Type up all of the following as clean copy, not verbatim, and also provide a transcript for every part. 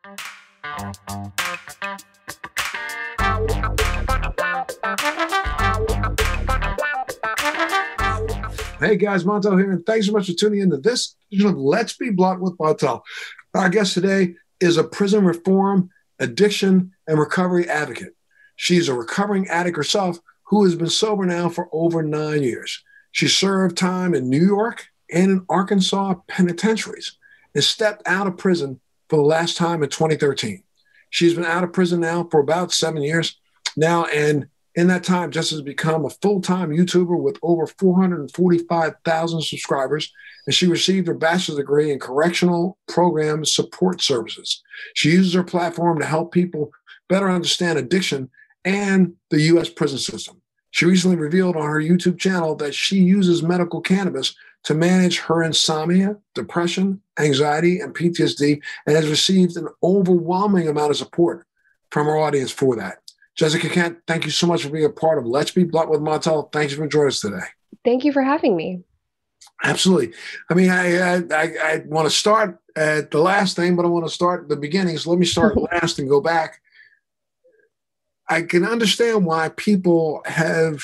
Hey guys, Montel here, and thanks so much for tuning in to this edition of Let's Be Blunt with Montel. Our guest today is a prison reform, addiction, and recovery advocate. She's a recovering addict herself who has been sober now for over 9 years. She served time in New York and in Arkansas penitentiaries and stepped out of prison for the last time in 2013. She's been out of prison now for about 7 years now, and in that time, just has become a full-time YouTuber with over 445,000 subscribers, and she received her bachelor's degree in correctional program support services. She uses her platform to help people better understand addiction and the U.S. prison system. She recently revealed on her YouTube channel that she uses medical cannabis to manage her insomnia, depression, anxiety, and PTSD, and has received an overwhelming amount of support from her audience for that. Jessica Kent, thank you so much for being a part of Let's Be Blunt with Montel. Thank you for joining us today. Thank you for having me. Absolutely. I mean, I want to start at the last thing, but I want to start at the beginning. So let me start last and go back. I can understand why people have,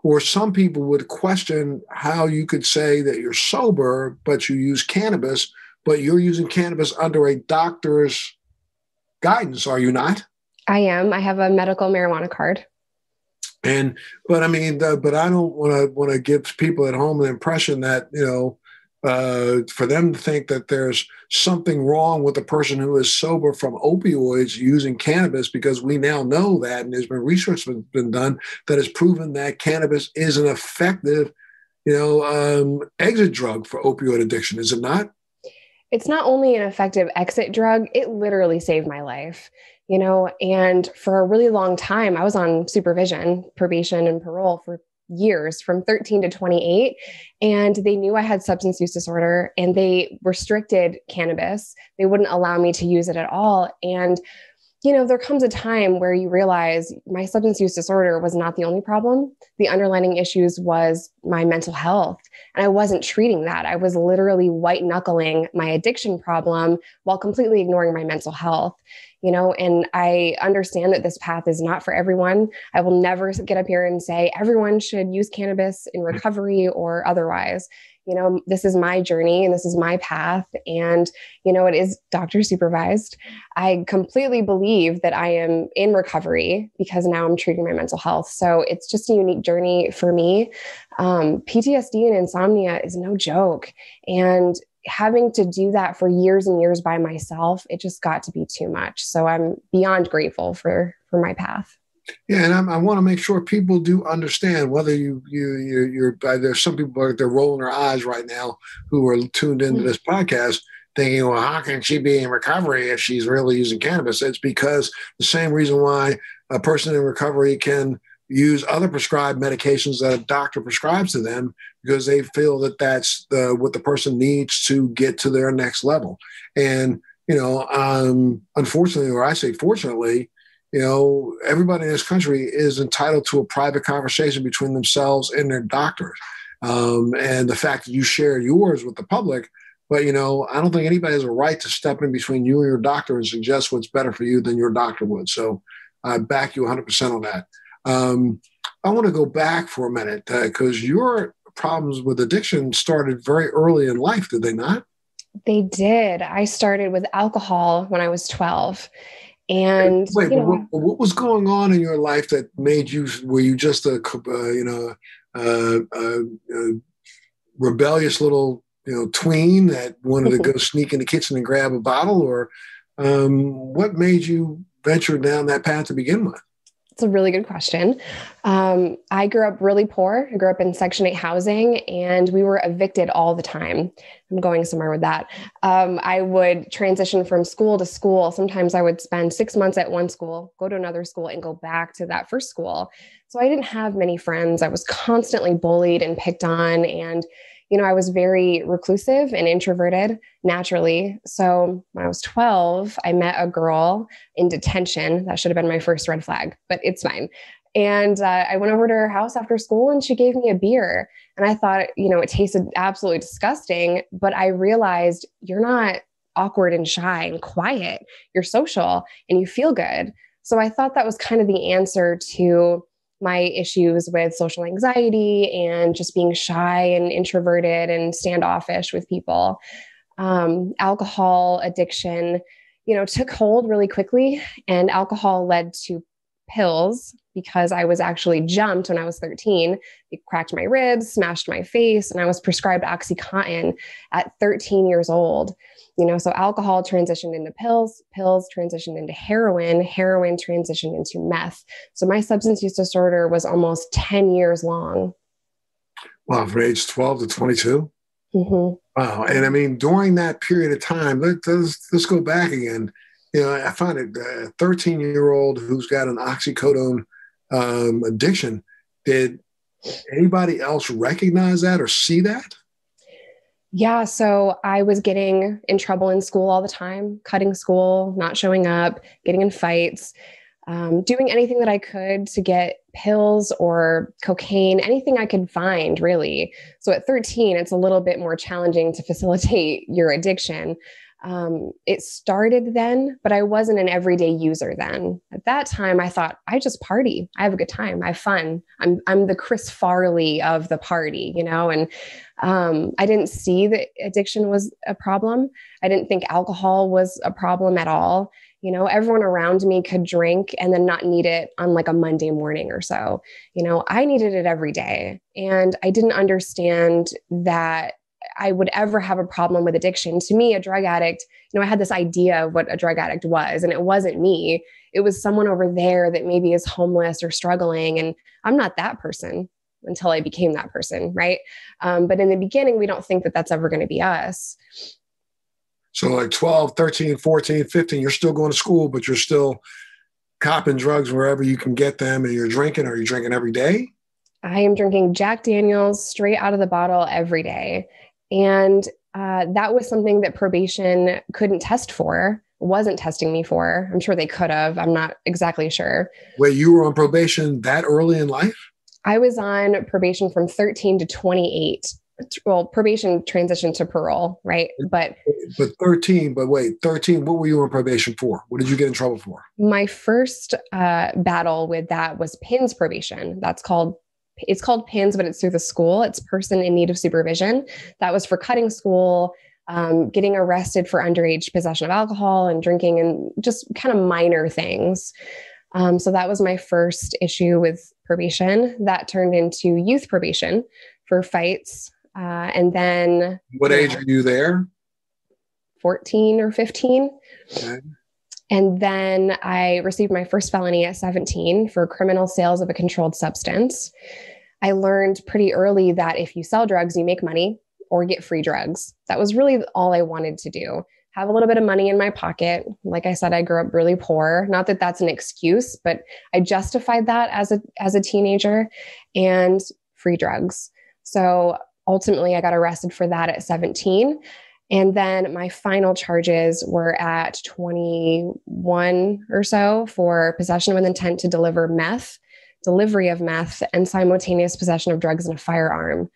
or some people would question how you could say that you're sober, but you use cannabis, but you're using cannabis under a doctor's guidance, are you not? I am. I have a medical marijuana card. But I mean, but I don't want to give people at home the impression that, for them to think that there's something wrong with a person who is sober from opioids using cannabis, because we now know that, and there's been research that's been done that has proven that cannabis is an effective, exit drug for opioid addiction. Is it not? It's not only an effective exit drug, it literally saved my life. And for a really long time, I was on supervision, probation, and parole for years, from 13 to 28. And they knew I had substance use disorder, and they restricted cannabis. They wouldn't allow me to use it at all. And there comes a time where you realize my substance use disorder was not the only problem. The underlying issues was my mental health. And I wasn't treating that. I was literally white knuckling my addiction problem while completely ignoring my mental health. And I understand that this path is not for everyone. I will never get up here and say everyone should use cannabis in recovery or otherwise. This is my journey and this is my path. And, it is doctor supervised. I completely believe that I am in recovery because now I'm treating my mental health. So it's just a unique journey for me. PTSD and insomnia is no joke. And having to do that for years and years by myself, it just got to be too much. So I'm beyond grateful for my path. Yeah, and I want to make sure people do understand whether you're. There's some people out there rolling their eyes right now who are tuned into this podcast, thinking, "Well, how can she be in recovery if she's really using cannabis?" It's because the same reason why a person in recovery can use other prescribed medications that a doctor prescribes to them, because they feel that that's what the person needs to get to their next level. And unfortunately, or I say fortunately, everybody in this country is entitled to a private conversation between themselves and their doctors. And the fact that you share yours with the public, but, I don't think anybody has a right to step in between you and your doctor and suggest what's better for you than your doctor would. So I back you 100% on that. I want to go back for a minute because your problems with addiction started very early in life, did they not? They did. I started with alcohol when I was 12. And wait, what was going on in your life that made you? Were you just a rebellious little tween that wanted to go sneak in the kitchen and grab a bottle, or what made you venture down that path to begin with? It's a really good question. I grew up really poor. I grew up in Section 8 housing, and we were evicted all the time. I'm going somewhere with that. I would transition from school to school. Sometimes I would spend 6 months at one school, go to another school, and go back to that first school. So I didn't have many friends. I was constantly bullied and picked on, and I was very reclusive and introverted naturally. So when I was 12, I met a girl in detention. That should have been my first red flag, but it's fine. And I went over to her house after school, and she gave me a beer. And I thought, it tasted absolutely disgusting, but I realized you're not awkward and shy and quiet. You're social and you feel good. So I thought that was kind of the answer to my issues with social anxiety and just being shy and introverted and standoffish with people. Alcohol addiction, took hold really quickly, and alcohol led to pills because I was actually jumped when I was 13. It cracked my ribs, smashed my face, and I was prescribed OxyContin at 13 years old. So alcohol transitioned into pills, pills transitioned into heroin, heroin transitioned into meth. So my substance use disorder was almost 10 years long. Wow, from age 12 to 22? Mm-hmm. Wow. And I mean, during that period of time, let's go back again. I find it a 13-year-old who's got an oxycodone addiction. Did anybody else recognize that or see that? Yeah. So I was getting in trouble in school all the time, cutting school, not showing up, getting in fights, doing anything that I could to get pills or cocaine, anything I could find, really. So at 13, it's a little bit more challenging to facilitate your addiction. It started then, but I wasn't an everyday user then. At that time, I thought, I just party. I have a good time. I have fun. I'm the Chris Farley of the party, and I didn't see that addiction was a problem. I didn't think alcohol was a problem at all. Everyone around me could drink and then not need it on like a Monday morning or so. I needed it every day. And I didn't understand that I would ever have a problem with addiction. To me, a drug addict, I had this idea of what a drug addict was, and it wasn't me. It was someone over there that maybe is homeless or struggling. And I'm not that person until I became that person, right? But in the beginning, we don't think that that's ever going to be us. So like 12, 13, 14, 15, you're still going to school, but you're still copping drugs wherever you can get them, and you're drinking. Are you drinking every day? I am drinking Jack Daniels straight out of the bottle every day. And that was something that probation couldn't test for, wasn't testing me for. I'm sure they could have. I'm not exactly sure. Wait, you were on probation that early in life? I was on probation from 13 to 28. Well, probation transitioned to parole, right? But 13, wait, 13, what were you on probation for? What did you get in trouble for? My first battle with that was PINS probation. It's called PINS, but it's through the school. It's person in need of supervision. That was for cutting school, getting arrested for underage possession of alcohol and drinking and just kind of minor things. So that was my first issue with probation. That turned into youth probation for fights. And then... What age are you there? 14 or 15. Okay. And then I received my first felony at 17 for criminal sales of a controlled substance. I learned pretty early that if you sell drugs, you make money or get free drugs. That was really all I wanted to do. Have a little bit of money in my pocket. Like I said, I grew up really poor. Not that that's an excuse, but I justified that as a teenager, and free drugs. So ultimately, I got arrested for that at 17. And then my final charges were at 21 or so for possession with intent to deliver meth, delivery of meth, and simultaneous possession of drugs and a firearm.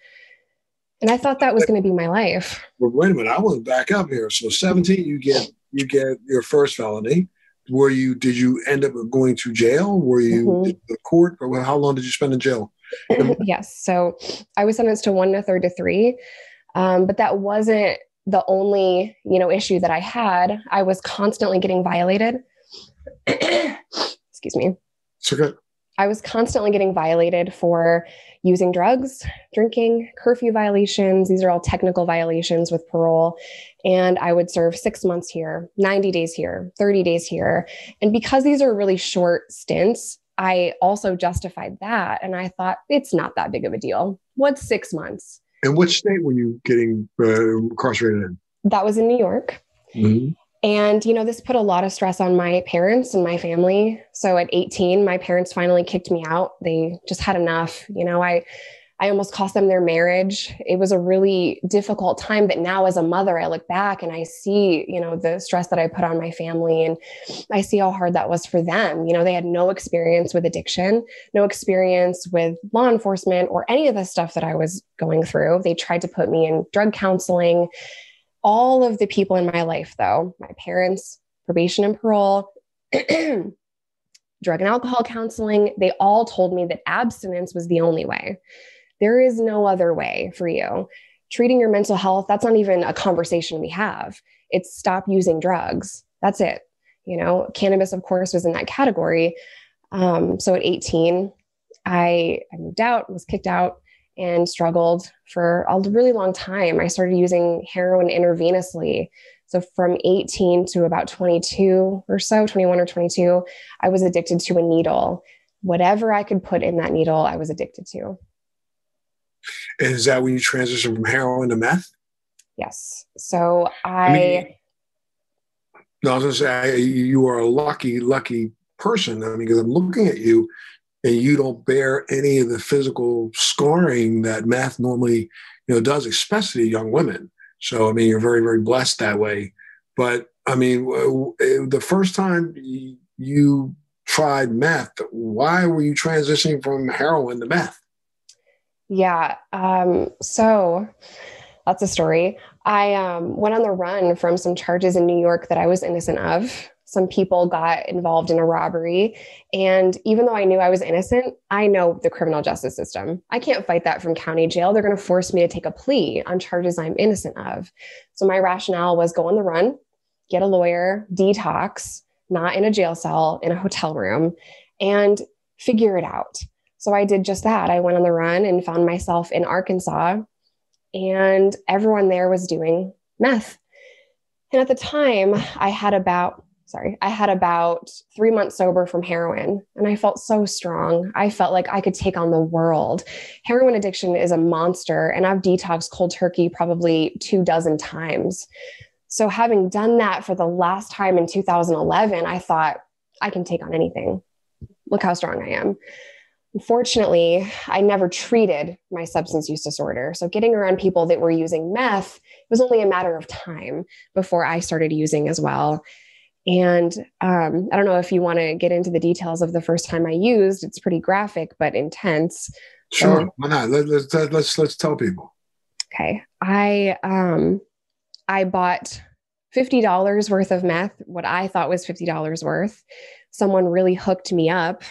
And I thought that was going to be my life. Well, wait a minute. I want to back up here. So 17, you get your first felony. Did you end up going to jail? Were you in the court? Or how long did you spend in jail? Yes. So I was sentenced to 1 1/3 to 3. But that wasn't the only, issue that I had. I was constantly getting violated. Excuse me. It's okay. I was constantly getting violated for using drugs, drinking, curfew violations. These are all technical violations with parole. And I would serve 6 months here, 90 days here, 30 days here. And because these are really short stints, I also justified that. And I thought, it's not that big of a deal. What's 6 months? And which state were you getting incarcerated in? That was in New York. Mm-hmm. And, this put a lot of stress on my parents and my family. So at 18, my parents finally kicked me out. They just had enough. I almost cost them their marriage. It was a really difficult time. But now as a mother, I look back and I see, the stress that I put on my family, and I see how hard that was for them. They had no experience with addiction, no experience with law enforcement or any of the stuff that I was going through. They tried to put me in drug counseling. All of the people in my life, though, my parents, probation and parole, drug and alcohol counseling, they all told me that abstinence was the only way. There is no other way for you. Treating your mental health, that's not even a conversation we have. It's stop using drugs. That's it. Cannabis, of course, was in that category. So at 18, I moved out, was kicked out, and struggled for a really long time. I started using heroin intravenously. So from 18 to about 22 or so, 21 or 22, I was addicted to a needle. Whatever I could put in that needle, I was addicted to. And is that when you transition from heroin to meth? Yes. So I was going to say, you are a lucky person. I mean, because I'm looking at you and you don't bear any of the physical scarring that meth normally, does, especially young women. So, I mean, you're very, very blessed that way. But I mean, the first time you tried meth, why were you transitioning from heroin to meth? Yeah. So that's a story. I went on the run from some charges in New York that I was innocent of. Some people got involved in a robbery. And even though I knew I was innocent, I know the criminal justice system. I can't fight that from county jail. They're going to force me to take a plea on charges I'm innocent of. So my rationale was go on the run, get a lawyer, detox, not in a jail cell, in a hotel room, and figure it out. So I did just that. I went on the run and found myself in Arkansas, and everyone there was doing meth. And at the time, I had about 3 months sober from heroin, and I felt so strong. I felt like I could take on the world. Heroin addiction is a monster, and I've detoxed cold turkey probably 24 times. So having done that for the last time in 2011, I thought, I can take on anything. Look how strong I am. Unfortunately, I never treated my substance use disorder. So getting around people that were using meth, it was only a matter of time before I started using as well. And I don't know if you want to get into the details of the first time I used. It's pretty graphic, but intense. Sure. Why not? Let's tell people. Okay. I bought $50 worth of meth, what I thought was $50 worth. Someone really hooked me up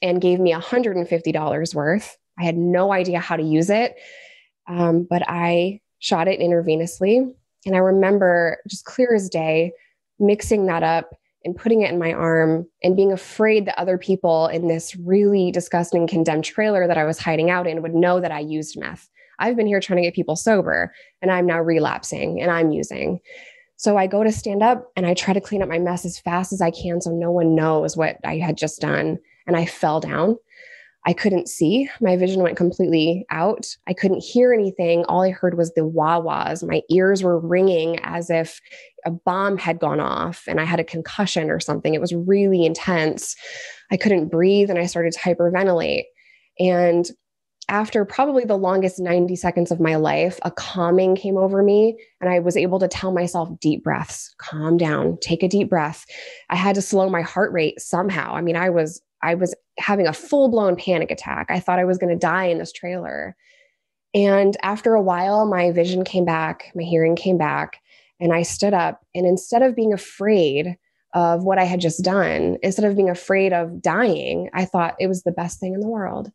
and gave me $150 worth. I had no idea how to use it, but I shot it intravenously. And I remember just clear as day, mixing that up and putting it in my arm and being afraid that other people in this really disgusting condemned trailer that I was hiding out in would know that I used meth. I've been here trying to get people sober, and I'm now relapsing and I'm using. So I go to stand up and I try to clean up my mess as fast as I can so no one knows what I had just done. And I fell down. I couldn't see. My vision went completely out. I couldn't hear anything. All I heard was the wah-wahs. My ears were ringing as if a bomb had gone off and I had a concussion or something. It was really intense. I couldn't breathe and I started to hyperventilate. And after probably the longest 90 seconds of my life, a calming came over me and I was able to tell myself, deep breaths, calm down, take a deep breath. I had to slow my heart rate somehow. I mean, I was having a full-blown panic attack. I thought I was going to die in this trailer. And after a while, my vision came back, my hearing came back, and I stood up. And instead of being afraid of what I had just done, instead of being afraid of dying, I thought it was the best thing in the world.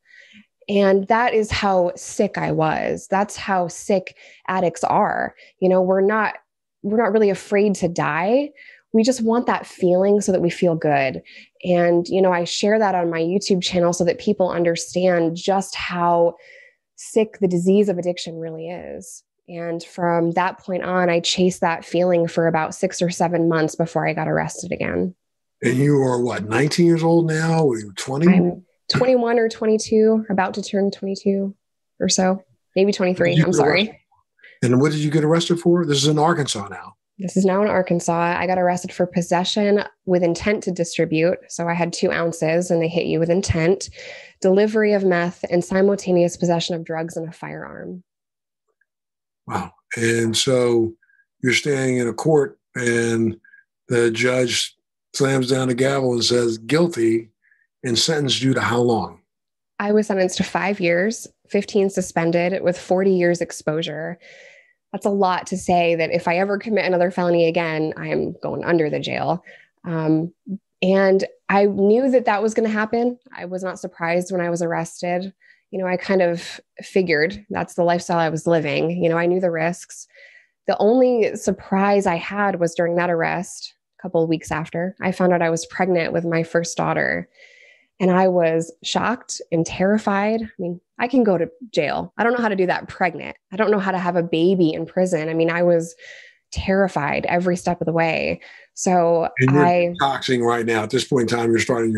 And that is how sick I was. That's how sick addicts are. We're not really afraid to die. We just want that feeling so that we feel good. And, I share that on my YouTube channel so that people understand just how sick the disease of addiction really is. And from that point on, I chased that feeling for about 6 or 7 months before I got arrested again. And you are what, 19 years old now? Or 20? I'm 21 or 22, about to turn 22 or so, maybe 23. I'm sorry. And what did you get arrested for? This is in Arkansas now. This is now in Arkansas. I got arrested for possession with intent to distribute. So I had 2 ounces and they hit you with intent, delivery of meth, and simultaneous possession of drugs and a firearm. Wow. And so you're standing in a court and the judge slams down the gavel and says guilty and sentenced you to how long? I was sentenced to 5 years, 15 suspended with 40 years exposure. that's a lot to say that if I ever commit another felony again, I'm going under the jail. And I knew that that was going to happen. I was not surprised when I was arrested. I kind of figured that's the lifestyle I was living. I knew the risks. The only surprise I had was during that arrest, a couple of weeks after, I found out I was pregnant with my first daughter. And I was shocked and terrified. I mean, I can go to jail. I don't know how to do that pregnant. I don't know how to have a baby in prison. I mean, I was terrified every step of the way. So And you're detoxing right now. At this point in time, you're starting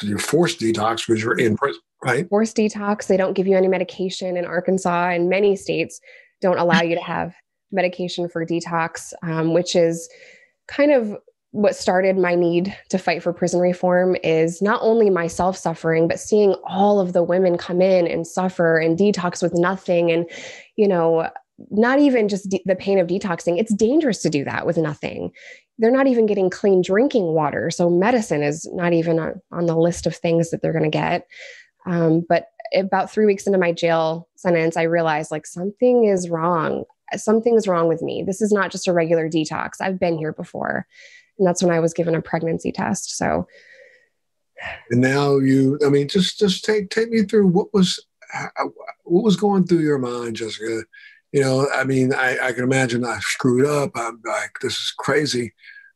your forced detox because you're in prison, right? Forced detox. They don't give you any medication in Arkansas, and many states don't allow you to have medication for detox, which is kind of what started my need to fight for prison reform. Is not only myself suffering, but seeing all of the women come in and suffer and detox with nothing. And, not even just the pain of detoxing. It's dangerous to do that with nothing. They're not even getting clean drinking water. So medicine is not even on the list of things that they're going to get. But about 3 weeks into my jail sentence, I realized something is wrong. Something is wrong with me. This is not just a regular detox. I've been here before. And that's when I was given a pregnancy test. So. And now just take me through what was going through your mind, Jessica. I can imagine I screwed up. I'm like, this is crazy.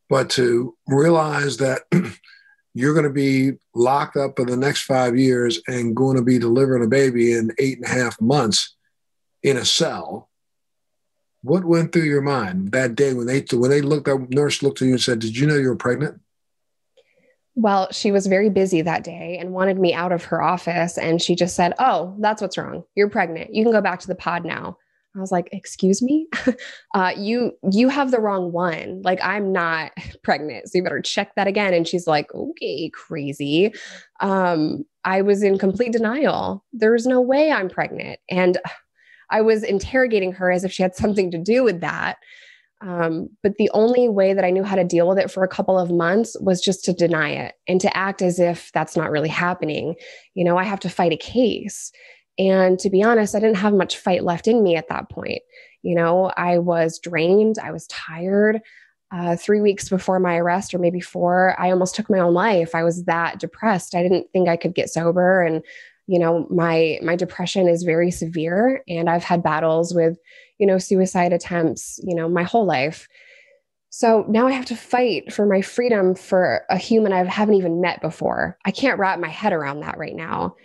But to realize that you're going to be locked up for the next 5 years and going to be delivering a baby in 8.5 months in a cell, what went through your mind that day when that nurse looked at you and said, "Did you know you were pregnant?" Well, she was very busy that day and wanted me out of her office. And she just said, "Oh, that's what's wrong. You're pregnant. You can go back to the pod now." I was like, "Excuse me, you have the wrong one. I'm not pregnant. So you better check that again." And she's like, "Okay, crazy." I was in complete denial. There's no way I'm pregnant. And I was interrogating her as if she had something to do with that. But the only way that I knew how to deal with it for a couple of months was just to deny it and to act as if that's not really happening. I have to fight a case. And to be honest, I didn't have much fight left in me at that point. I was drained. I was tired. 3 weeks before my arrest, or maybe 4, I almost took my own life. I was that depressed. I didn't think I could get sober. And, my depression is very severe. And I've had battles with, suicide attempts, my whole life. So now I have to fight for my freedom for a human I haven't even met before. I can't wrap my head around that right now.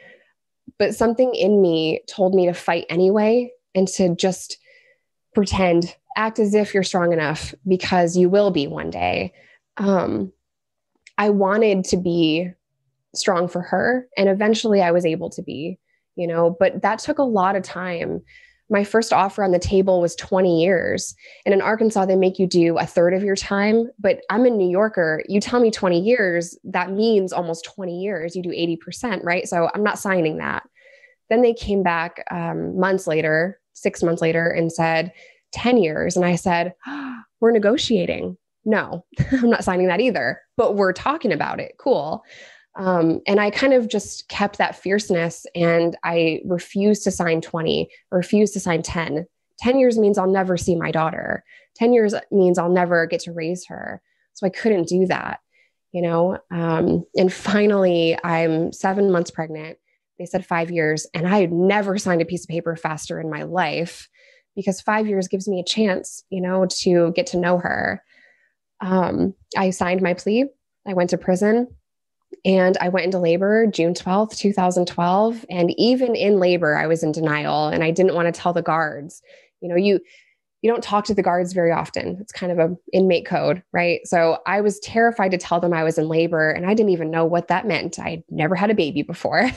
But something in me told me to fight anyway and to just pretend, act as if you're strong enough, because you will be one day. I wanted to be strong for her, and eventually I was able to be, but that took a lot of time. My first offer on the table was 20 years. And in Arkansas, they make you do a third of your time. But I'm a New Yorker. You tell me 20 years, that means almost 20 years. You do 80%, right? So I'm not signing that. Then they came back months later, 6 months later, and said 10 years. And I said, "We're negotiating." No, I'm not signing that either, but we're talking about it. Cool. And I kind of just kept that fierceness, and I refused to sign 20, refused to sign 10. 10 years means I'll never see my daughter. 10 years means I'll never get to raise her. So I couldn't do that, and finally I'm 7 months pregnant. They said 5 years, and I had never signed a piece of paper faster in my life, because 5 years gives me a chance, to get to know her. I signed my plea. I went to prison. And I went into labor June 12th, 2012. And even in labor, I was in denial, and I didn't want to tell the guards. You don't talk to the guards very often. It's kind of an inmate code, right? So I was terrified to tell them I was in labor, and I didn't even know what that meant. I'd never had a baby before.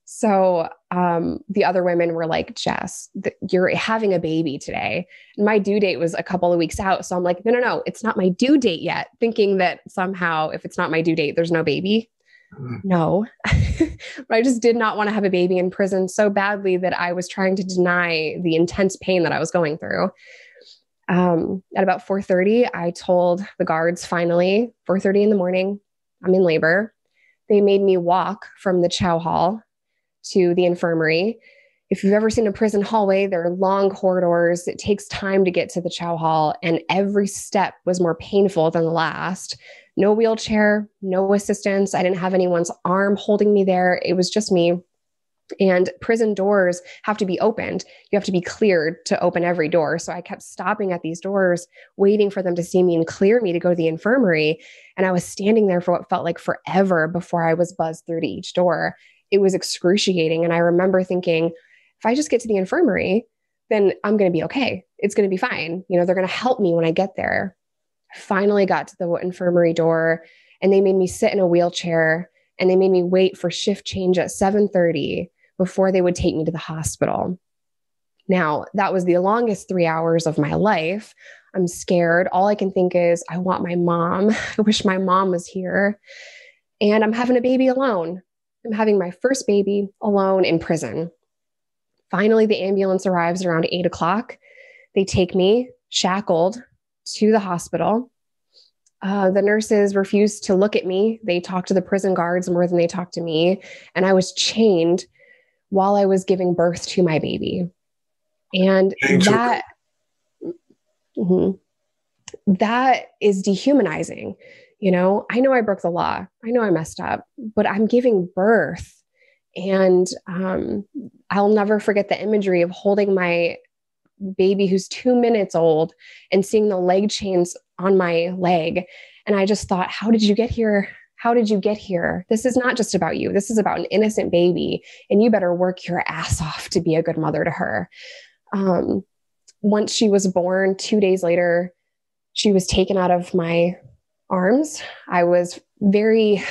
So the other women were like, "Jess, you're having a baby today." And my due date was a couple of weeks out. So I'm like, no, it's not my due date yet. Thinking that somehow if it's not my due date, there's no baby. No, but I just did not want to have a baby in prison so badly that I was trying to deny the intense pain that I was going through. At about 4:30, I told the guards, finally, 4:30 in the morning, I'm in labor. They made me walk from the chow hall to the infirmary. If you've ever seen a prison hallway, there are long corridors. It takes time to get to the chow hall, and every step was more painful than the last. No wheelchair, no assistance. I didn't have anyone's arm holding me there. It was just me. And prison doors have to be opened. You have to be cleared to open every door. So I kept stopping at these doors, waiting for them to see me and clear me to go to the infirmary. And I was standing there for what felt like forever before I was buzzed through to each door. It was excruciating. And I remember thinking, if I just get to the infirmary, then I'm going to be okay. It's going to be fine. They're going to help me when I get there. I finally got to the infirmary door, and they made me sit in a wheelchair, and they made me wait for shift change at 7:30 before they would take me to the hospital. Now, that was the longest 3 hours of my life. I'm scared. All I can think is, I want my mom. I wish my mom was here. And I'm having a baby alone. I'm having my first baby alone in prison. Finally, the ambulance arrives around 8 o'clock. They take me shackled to the hospital. The nurses refused to look at me. They talked to the prison guards more than they talked to me. And I was chained while I was giving birth to my baby. And that is dehumanizing. I know I broke the law. I know I messed up, but I'm giving birth. And I'll never forget the imagery of holding my baby who's 2 minutes old and seeing the leg chains on my leg. And I just thought, how did you get here? How did you get here? This is not just about you. This is about an innocent baby, and you better work your ass off to be a good mother to her. Once she was born, 2 days later, she was taken out of my arms. I was very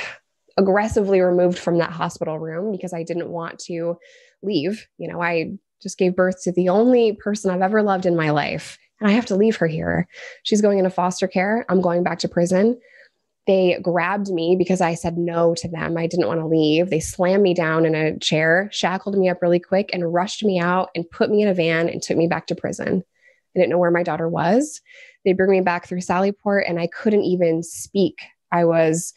aggressively removed from that hospital room because I didn't want to leave. I just gave birth to the only person I've ever loved in my life, and I have to leave her here. She's going into foster care. I'm going back to prison. They grabbed me because I said no to them. I didn't want to leave. They slammed me down in a chair, shackled me up really quick, and rushed me out and put me in a van and took me back to prison. I didn't know where my daughter was. They bring me back through Sallyport, and I couldn't even speak. I was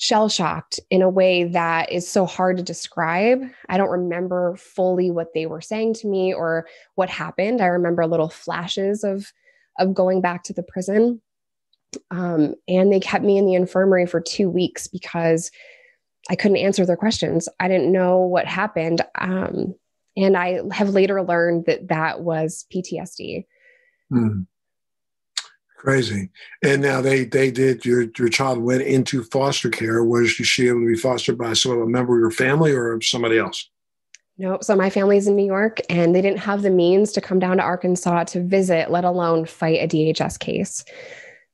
shell-shocked in a way that is so hard to describe. I don't remember fully what they were saying to me or what happened. I remember little flashes of going back to the prison. And they kept me in the infirmary for 2 weeks because I couldn't answer their questions. I didn't know what happened. And I have later learned that was PTSD. Crazy. And now they did, your child went into foster care. Was she able to be fostered by a member of your family or somebody else? No. So my family's in New York, and they didn't have the means to come down to Arkansas to visit, let alone fight a DHS case.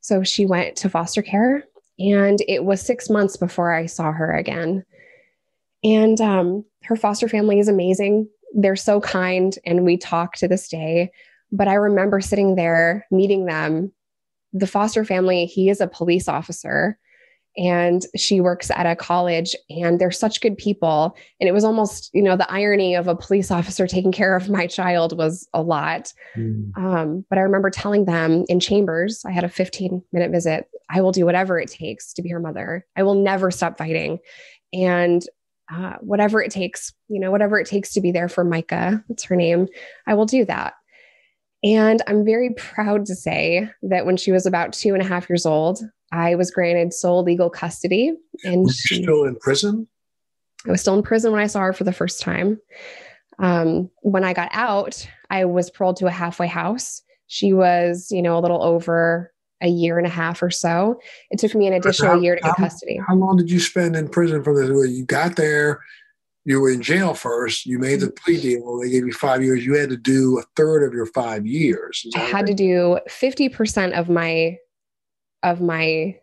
So she went to foster care, and it was 6 months before I saw her again. And her foster family is amazing. They're so kind, and we talk to this day. But I remember sitting there, meeting them. The foster family, he is a police officer, and she works at a college, and they're such good people. And it was almost, the irony of a police officer taking care of my child was a lot. But I remember telling them in chambers, I had a 15-minute visit, I will do whatever it takes to be her mother. I will never stop fighting. And whatever it takes, whatever it takes to be there for Micah, that's her name, I will do that. And I'm very proud to say that when she was about 2.5 years old, I was granted sole legal custody. And was she still in prison? I was still in prison when I saw her for the first time. When I got out, I was paroled to a halfway house. She was, a little over a year and a half or so. It took me an additional year to get custody. How long did you spend in prison from this? You got there, you were in jail first, you made the plea deal, they gave you 5 years. You had to do a third of your 5 years. I had to do 50% of my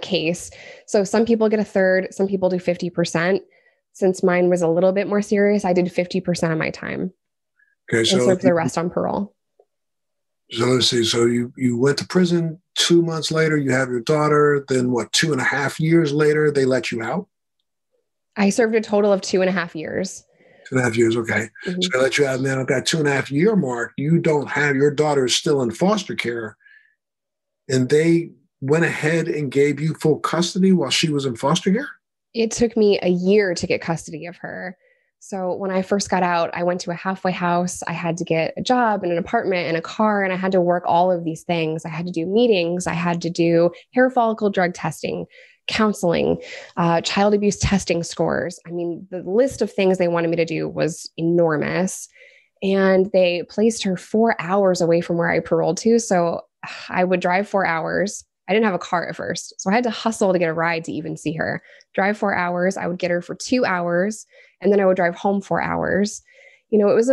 case. So some people get a third, some people do 50%. Since mine was a little bit more serious, I did 50% of my time. Okay, so and served the rest on parole. So let's see. So you went to prison. 2 months later, you have your daughter. Then 2.5 years later, they let you out? I served a total of 2.5 years. 2.5 years, okay. Mm-hmm. So they let you out. Now at that 2.5 year mark, you don't have, your daughter is still in foster care. And they went ahead and gave you full custody while she was in foster care? It took me a year to get custody of her. So when I first got out, I went to a halfway house. I had to get a job and an apartment and a car, and I had to work all of these things. I had to do meetings. I had to do hair follicle drug testing, counseling, child abuse testing scores. I mean, the list of things they wanted me to do was enormous. And they placed her 4 hours away from where I paroled to. So I would drive 4 hours. I didn't have a car at first, so I had to hustle to get a ride to even see her. Drive 4 hours. I would get her for 2 hours, and then I would drive home 4 hours. You know, it was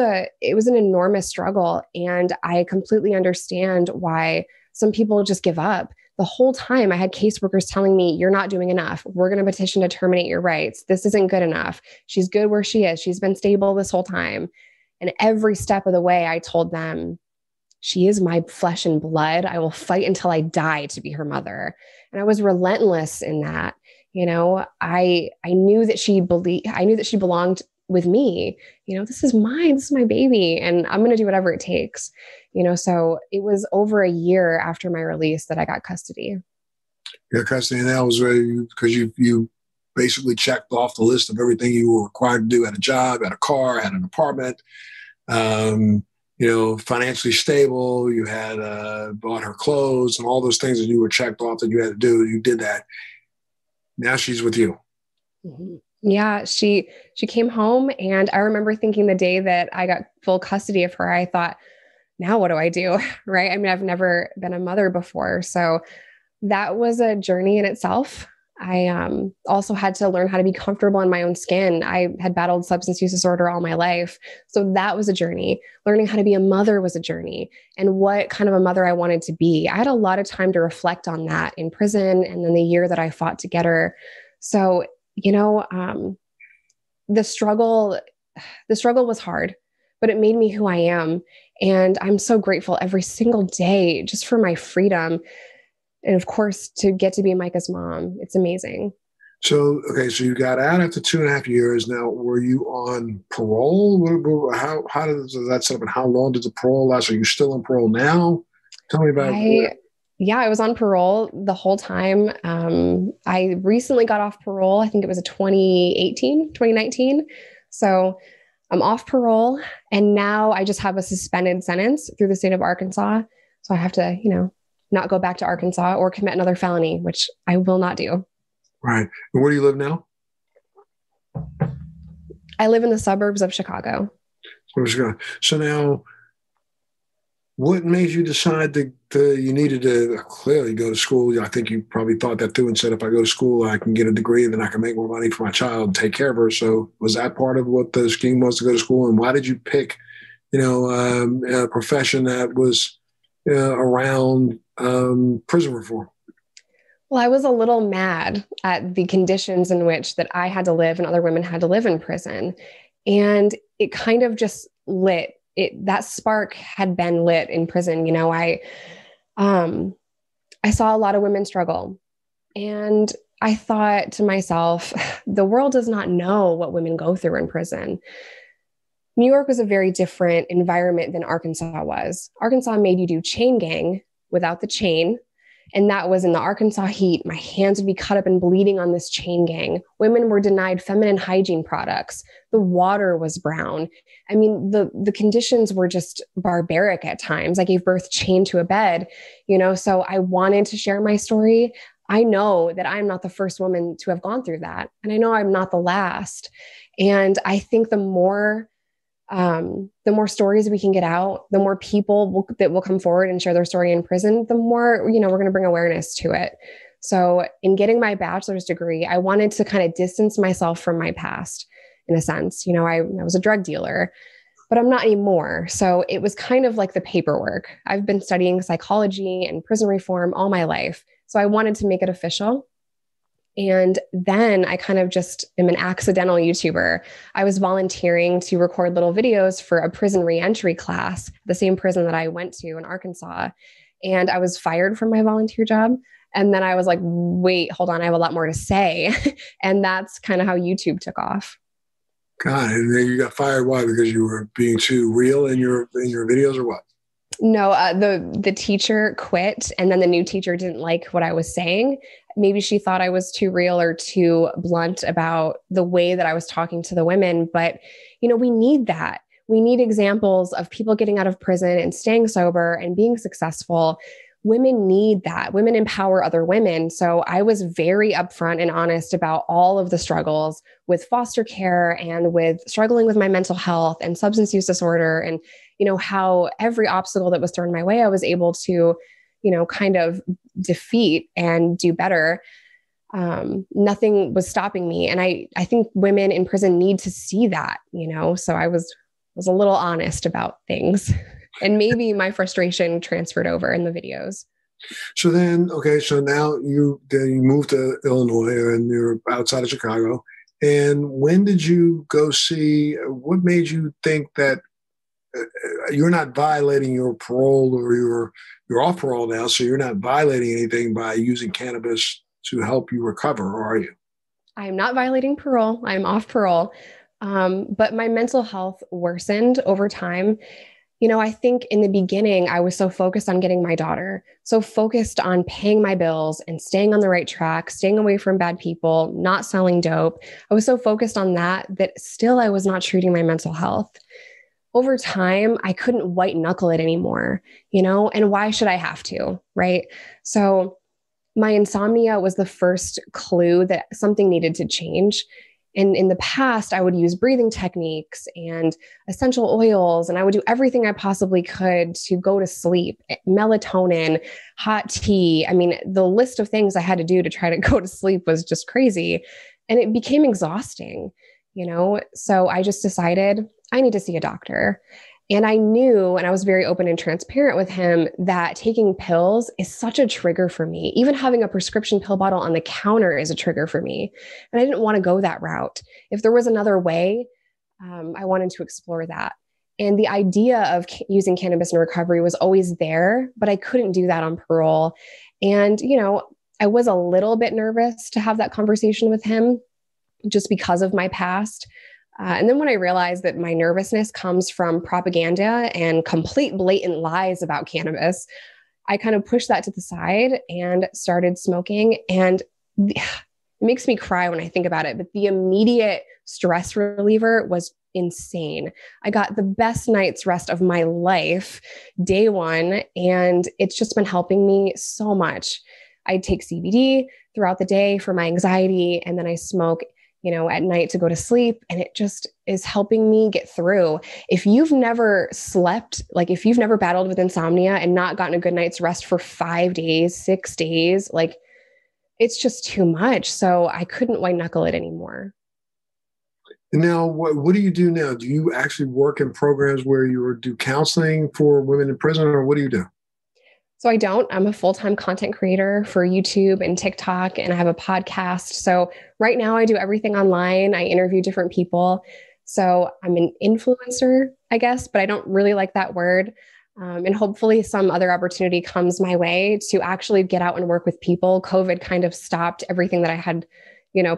an enormous struggle, and I completely understand why some people just give up. The whole time I had caseworkers telling me, "You're not doing enough. We're going to petition to terminate your rights. This isn't good enough. She's good where she is. She's been stable this whole time." And every step of the way, I told them, "She is my flesh and blood. I will fight until I die to be her mother." And I was relentless in that. You know, I knew that I knew that she belonged with me. You know, this is mine, this is my baby, and I'm going to do whatever it takes. You know, so it was over a year after my release that I got custody. Your custody, and that was because you basically checked off the list of everything you were required to do at a job, at a car, at an apartment. You know, financially stable, you had bought her clothes and all those things that you were checked off that you had to do. You did that. Now she's with you. Mm-hmm. Yeah, she came home, and I remember thinking the day that I got full custody of her, I thought, now what do I do? Right? I mean, I've never been a mother before. So that was a journey in itself. I also had to learn how to be comfortable in my own skin. I had battled substance use disorder all my life. So that was a journey. Learning how to be a mother was a journey, and what kind of a mother I wanted to be. I had a lot of time to reflect on that in prison, and then the year that I fought to get her. So, you know, the struggle was hard, but it made me who I am. And I'm so grateful every single day just for my freedom. And of course, to get to be Micah's mom. It's amazing. So, okay, so you got out after 2.5 years. Now, were you on parole? How does that set up, and how long did the parole last? Are you still on parole now? Tell me about that. Yeah, I was on parole the whole time. I recently got off parole. I think it was 2019. So I'm off parole, and now I just have a suspended sentence through the state of Arkansas. So I have to, you know, not go back to Arkansas or commit another felony, which I will not do. Right. And where do you live now? I live in the suburbs of Chicago. So now, what made you decide you needed to clearly go to school? I think you probably thought that through and said, if I go to school, I can get a degree, and then I can make more money for my child and take care of her. So was that part of what the scheme was, to go to school? And why did you pick, you know, a profession that was around prison reform? Well, I was a little mad at the conditions in which that I had to live and other women had to live in prison. And it kind of just lit. That spark had been lit in prison. You know, I saw a lot of women struggle, and I thought to myself, the world does not know what women go through in prison. New York was a very different environment than Arkansas was. Arkansas made you do chain gang without the chain. And that was in the Arkansas heat. My hands would be cut up and bleeding on this chain gang. Women were denied feminine hygiene products. The water was brown. I mean, the conditions were just barbaric at times. I gave birth chained to a bed, you know, so I wanted to share my story. I know that I'm not the first woman to have gone through that. And I know I'm not the last. And I think the more stories we can get out, the more people that will come forward and share their story in prison, the more, you know, we're going to bring awareness to it. So in getting my bachelor's degree, I wanted to kind of distance myself from my past in a sense. You know, I was a drug dealer, but I'm not anymore. So it was kind of like the paperwork. I've been studying psychology and prison reform all my life. So I wanted to make it official. And then I kind of just am an accidental YouTuber. I was volunteering to record little videos for a prison reentry class, the same prison that I went to in Arkansas. And I was fired from my volunteer job. And then I was like, wait, hold on, I have a lot more to say. And that's kind of how YouTube took off. God, and then you got fired. Why? Because you were being too real in your videos, or what? No, the teacher quit, and then the new teacher didn't like what I was saying. Maybe she thought I was too real or too blunt about the way that I was talking to the women. But, we need that. We need examples of people getting out of prison and staying sober and being successful. Women need that. Women empower other women. So I was very upfront and honest about all of the struggles with foster care and with struggling with my mental health and substance use disorder, and how every obstacle that was thrown my way, I was able to, kind of defeat and do better. Nothing was stopping me. And I think women in prison need to see that, so I was a little honest about things. And maybe my frustration transferred over in the videos. So then, okay, so now you moved to Illinois and you're outside of Chicago. And when did you go see, what made you think that you're not violating your parole, or you're off parole now, so you're not violating anything by using cannabis to help you recover, or are you? I'm not violating parole. I'm off parole. But my mental health worsened over time. I think in the beginning, I was so focused on getting my daughter, so focused on paying my bills and staying on the right track, staying away from bad people, not selling dope. I was so focused on that still I was not treating my mental health. Over time, I couldn't white knuckle it anymore, and why should I have to, right? So my insomnia was the first clue that something needed to change. And in the past, I would use breathing techniques and essential oils, and I would do everything I possibly could to go to sleep. Melatonin, hot tea. I mean, the list of things I had to do to try to go to sleep was just crazy. And it became exhausting, So I just decided I need to see a doctor. And I knew, and I was very open and transparent with him, that taking pills is such a trigger for me. Even having a prescription pill bottle on the counter is a trigger for me. And I didn't want to go that route. If there was another way, I wanted to explore that. And the idea of using cannabis in recovery was always there, but I couldn't do that on parole. And, I was a little bit nervous to have that conversation with him just because of my past. And then when I realized that my nervousness comes from propaganda and complete blatant lies about cannabis, I kind of pushed that to the side and started smoking. And it makes me cry when I think about it, but the immediate stress reliever was insane. I got the best night's rest of my life day one, and it's just been helping me so much. I take CBD throughout the day for my anxiety, and then I smoke at night to go to sleep. And it just is helping me get through. If you've never slept, if you've never battled with insomnia and not gotten a good night's rest for 5 days, 6 days, it's just too much. So I couldn't white knuckle it anymore. And now what do you do now? Do you actually work in programs where you do counseling for women in prison, or what do you do? So I don't. I'm a full-time content creator for YouTube and TikTok, and I have a podcast. So right now I do everything online. I interview different people. So I'm an influencer, I guess, but I don't really like that word. And hopefully some other opportunity comes my way to actually get out and work with people. COVID kind of stopped everything that I had,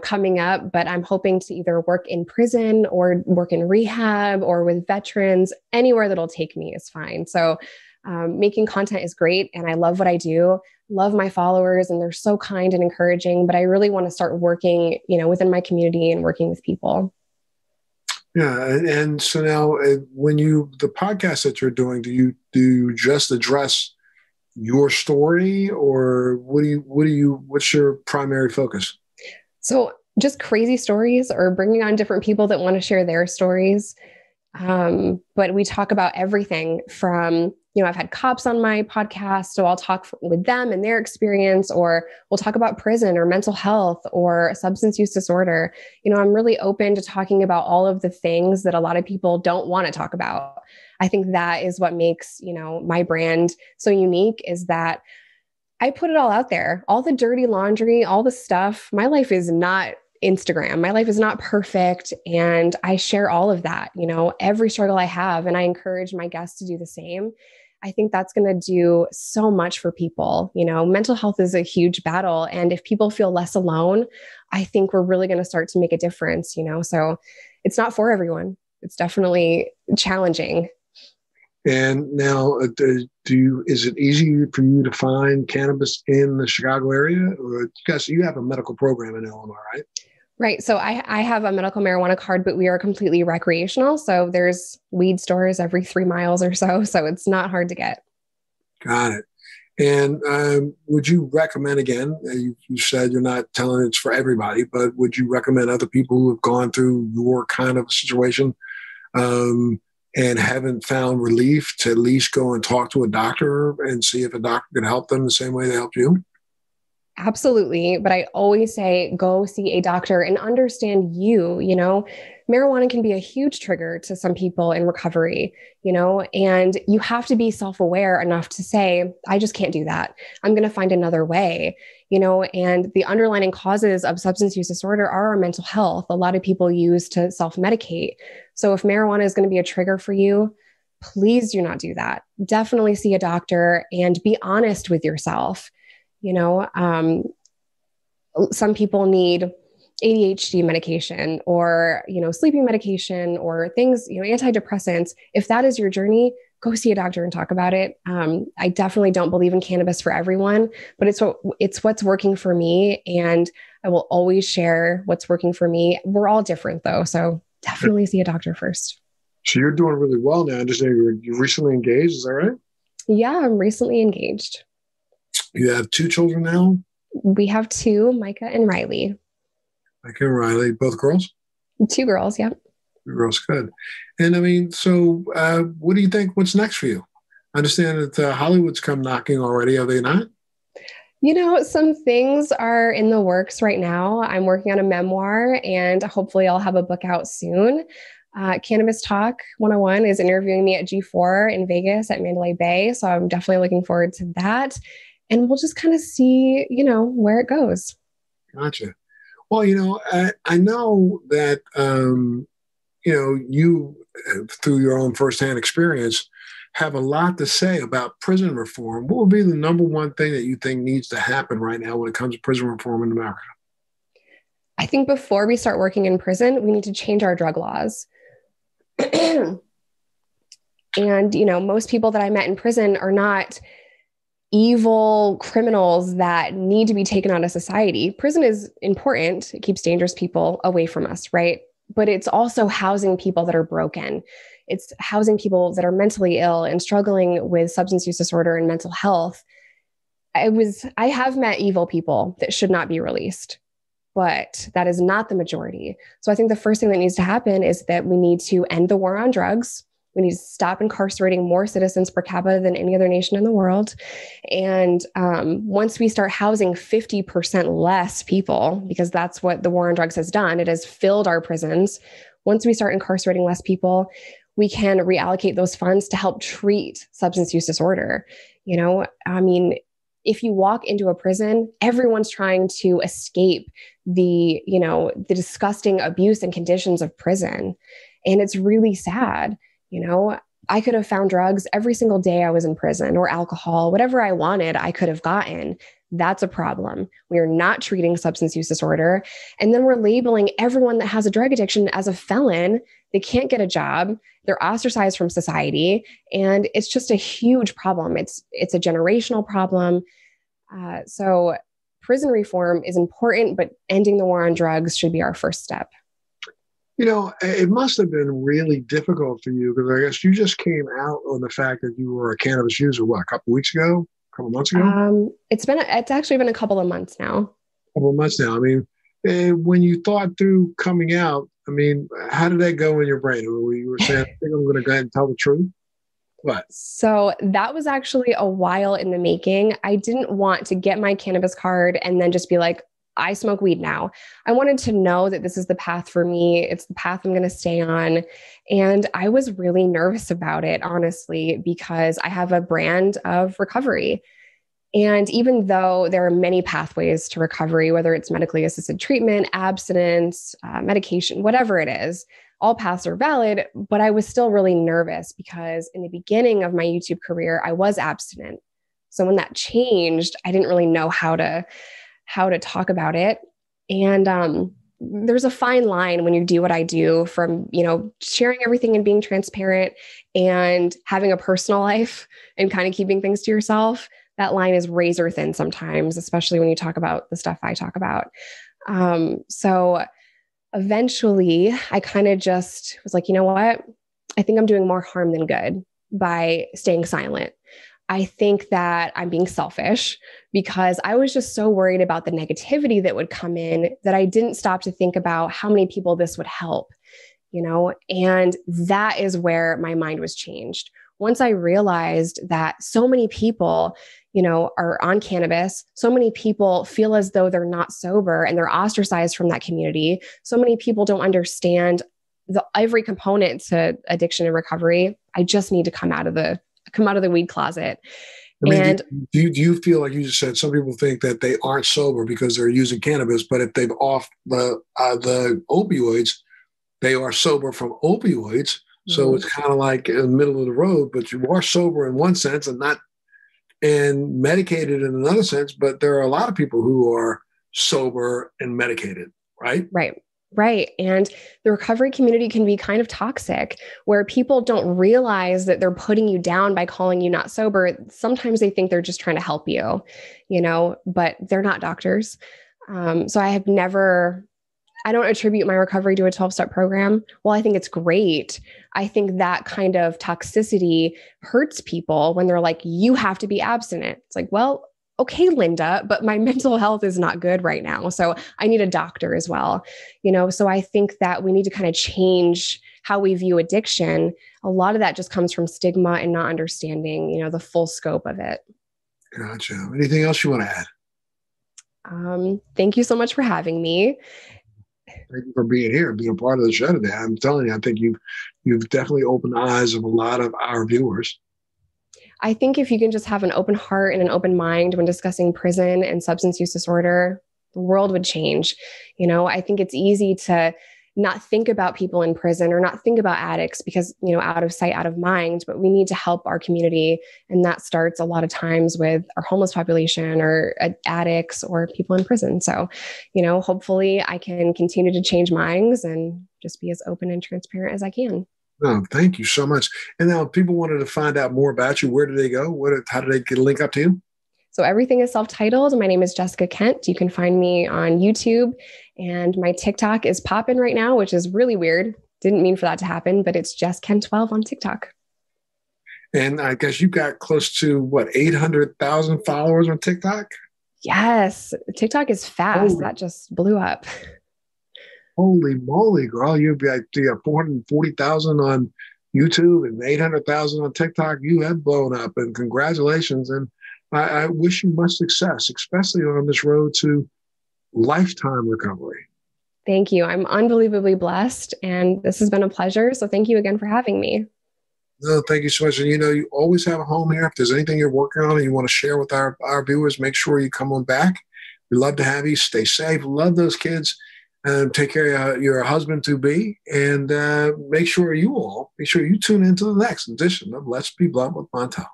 coming up, but I'm hoping to either work in prison or work in rehab or with veterans. Anywhere that'll take me is fine. So making content is great, and I love what I do, love my followers, and they're so kind and encouraging, but I really want to start working, within my community and working with people. Yeah. And so now the podcast that you're doing, do you just address your story, or what's your primary focus? So just crazy stories, or bringing on different people that want to share their stories. But we talk about everything from, I've had cops on my podcast, so I'll talk with them and their experience, or we'll talk about prison or mental health or substance use disorder. I'm really open to talking about all of the things that a lot of people don't want to talk about. I think that is what makes, my brand so unique, is that I put it all out there, all the dirty laundry, all the stuff. My life is not Instagram. My life is not perfect. And I share all of that, every struggle I have. And I encourage my guests to do the same. I think that's going to do so much for people. Mental health is a huge battle. And if people feel less alone, I think we're really going to start to make a difference, so it's not for everyone. It's definitely challenging. And now Is it easy for you to find cannabis in the Chicago area? Or because you have a medical program in Illinois, right? Right. So I have a medical marijuana card, but we are completely recreational. So there's weed stores every 3 miles or so. So it's not hard to get. Got it. And would you recommend, again, you said you're not telling it's for everybody, but would you recommend other people who have gone through your kind of situation and haven't found relief to at least go and talk to a doctor and see if a doctor can help them the same way they helped you? Absolutely. But I always say, go see a doctor and understand marijuana can be a huge trigger to some people in recovery, and you have to be self-aware enough to say, I just can't do that. I'm going to find another way, and the underlying causes of substance use disorder are our mental health. A lot of people use to self-medicate. So if marijuana is going to be a trigger for you, please do not do that. Definitely see a doctor and be honest with yourself. Some people need ADHD medication or, sleeping medication or things, antidepressants. If that is your journey, go see a doctor and talk about it. I definitely don't believe in cannabis for everyone, but it's what's working for me. And I will always share what's working for me. We're all different though. So definitely see a doctor first. So you're doing really well now. I understand you're recently engaged. Is that right? Yeah, I'm recently engaged. You have 2 children now? We have 2, Micah and Riley. Micah and Riley, both girls? 2 girls, yeah. 2 girls, good. And I mean, so what do you think, what's next for you? I understand that Hollywood's come knocking already, are they not? Some things are in the works right now. I'm working on a memoir and hopefully I'll have a book out soon. Cannabis Talk 101 is interviewing me at G4 in Vegas at Mandalay Bay. So I'm definitely looking forward to that. And we'll just kind of see, where it goes. Gotcha. Well, I know that, you, through your own firsthand experience, have a lot to say about prison reform. What would be the number one thing that you think needs to happen right now when it comes to prison reform in America? I think before we start working in prison, we need to change our drug laws. And, most people that I met in prison are not evil criminals that need to be taken out of society. Prison is important. It keeps dangerous people away from us, right? But it's also housing people that are broken. It's housing people that are mentally ill and struggling with substance use disorder and mental health. I have met evil people that should not be released, but that is not the majority. So I think the first thing that needs to happen is that we need to end the war on drugs. We need to stop incarcerating more citizens per capita than any other nation in the world. And once we start housing 50% less people, because that's what the war on drugs has done, it has filled our prisons. Once we start incarcerating less people, we can reallocate those funds to help treat substance use disorder. If you walk into a prison, everyone's trying to escape the disgusting abuse and conditions of prison. And it's really sad. I could have found drugs every single day I was in prison, or alcohol, whatever I wanted, I could have gotten. That's a problem. We are not treating substance use disorder. And then we're labeling everyone that has a drug addiction as a felon. They can't get a job. They're ostracized from society. And it's just a huge problem. It's a generational problem. So prison reform is important, but ending the war on drugs should be our first step. It must have been really difficult for you because I guess you just came out on the fact that you were a cannabis user, a couple weeks ago, a couple months ago? It's actually been a couple of months now. A couple of months now. I mean, when you thought through coming out, I mean, how did that go in your brain? You were saying, I think I'm going to go ahead and tell the truth? What? So that was actually a while in the making. I didn't want to get my cannabis card and then just be like, I smoke weed now. I wanted to know that this is the path for me. It's the path I'm going to stay on. And I was really nervous about it, honestly, because I have a brand of recovery. And even though there are many pathways to recovery, whether it's medically assisted treatment, abstinence, medication, whatever it is, all paths are valid, but I was still really nervous because in the beginning of my YouTube career, I was abstinent. So when that changed, I didn't really know how to talk about it. And there's a fine line when you do what I do, from, sharing everything and being transparent and having a personal life and kind of keeping things to yourself. That line is razor thin sometimes, especially when you talk about the stuff I talk about. So eventually I kind of just was like, you know what? I think I'm doing more harm than good by staying silent. I think that I'm being selfish because I was just so worried about the negativity that would come in that I didn't stop to think about how many people this would help, and that is where my mind was changed. Once I realized that so many people, are on cannabis, so many people feel as though they're not sober and they're ostracized from that community. So many people don't understand every component to addiction and recovery. I just need to come out of the weed closet. I mean, do you feel like you just said some people think that they aren't sober because they're using cannabis, but if they've off the opioids, they are sober from opioids. So it's kind of like in the middle of the road, but you are sober in one sense and medicated in another sense. But there are a lot of people who are sober and medicated, right? Right. And the recovery community can be kind of toxic, where people don't realize that they're putting you down by calling you not sober. Sometimes they think they're just trying to help you, but they're not doctors. So I don't attribute my recovery to a 12-step program. Well, I think it's great. I think that kind of toxicity hurts people when they're like, you have to be abstinent. It's like, well, okay, Linda, but my mental health is not good right now. So I need a doctor as well. So I think that we need to kind of change how we view addiction. A lot of that just comes from stigma and not understanding, the full scope of it. Gotcha. Anything else you want to add? Thank you so much for having me. Thank you for being here, being a part of the show today. I'm telling you, I think you've definitely opened the eyes of a lot of our viewers. I think if you can just have an open heart and an open mind when discussing prison and substance use disorder, the world would change. I think it's easy to not think about people in prison or not think about addicts because, out of sight, out of mind, but we need to help our community. And that starts a lot of times with our homeless population or addicts or people in prison. So, hopefully I can continue to change minds and just be as open and transparent as I can. Oh, thank you so much. And now if people wanted to find out more about you, where do they go? How do they get a link up to you? So everything is self-titled. My name is Jessica Kent. You can find me on YouTube, and my TikTok is popping right now, which is really weird. Didn't mean for that to happen, but it's Jess Kent 12 on TikTok. And I guess you got close to 800,000 followers on TikTok? Yes. TikTok is fast. That just blew up. Holy moly, girl. You have 440,000 on YouTube and 800,000 on TikTok. You have blown up, and congratulations. And I wish you much success, especially on this road to lifetime recovery. Thank you. I'm unbelievably blessed, and this has been a pleasure. So thank you again for having me. No, thank you so much. And you always have a home here. If there's anything you're working on and you want to share with our viewers, make sure you come on back. We'd love to have you. Stay safe. Love those kids. Take care of your husband-to-be, and make sure you tune into the next edition of Let's Be Blunt with Montel.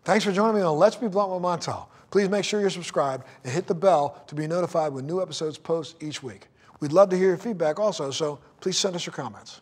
Thanks for joining me on Let's Be Blunt with Montel. Please make sure you're subscribed and hit the bell to be notified when new episodes post each week. We'd love to hear your feedback also, so please send us your comments.